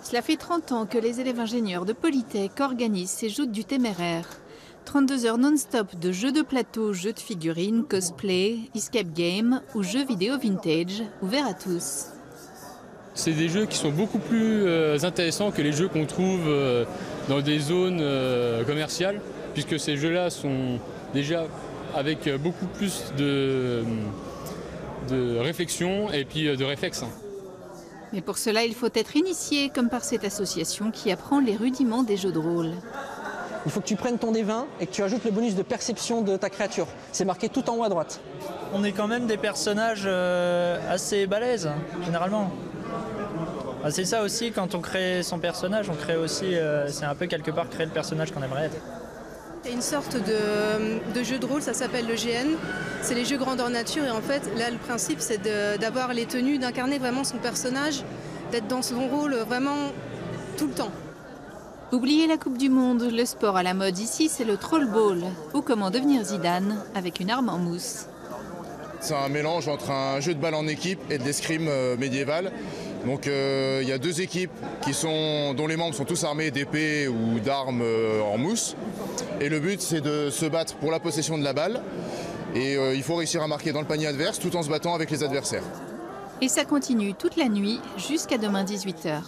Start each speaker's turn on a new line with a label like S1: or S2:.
S1: Cela fait 30 ans que les élèves ingénieurs de Polytech organisent ces joutes du téméraire. 32 heures non-stop de jeux de plateau, jeux de figurines, cosplay, escape game ou jeux vidéo vintage, ouverts à tous.
S2: C'est des jeux qui sont beaucoup plus intéressants que les jeux qu'on trouve dans des zones commerciales, puisque ces jeux-là sont déjà avec beaucoup plus de réflexion et puis de réflexe.
S1: Mais pour cela, il faut être initié, comme par cette association qui apprend les rudiments des jeux de rôle.
S3: Il faut que tu prennes ton D20 et que tu ajoutes le bonus de perception de ta créature. C'est marqué tout en haut à droite.
S4: On est quand même des personnages assez balèzes, généralement. C'est ça aussi, quand on crée son personnage, on crée aussi, c'est un peu quelque part créer le personnage qu'on aimerait être.
S5: C'est une sorte de jeu de rôle, ça s'appelle le GN. C'est les jeux grandeur nature et en fait, là, le principe, c'est d'avoir les tenues, d'incarner vraiment son personnage, d'être dans son rôle vraiment tout le temps.
S1: Oubliez la Coupe du Monde, le sport à la mode ici, c'est le trollball, ou comment devenir Zidane avec une arme en mousse.
S6: C'est un mélange entre un jeu de balle en équipe et de l'escrime médiéval. Donc il y a deux équipes dont les membres sont tous armés d'épées ou d'armes en mousse. Et le but, c'est de se battre pour la possession de la balle. Et il faut réussir à marquer dans le panier adverse tout en se battant avec les adversaires.
S1: Et ça continue toute la nuit jusqu'à demain 18 h.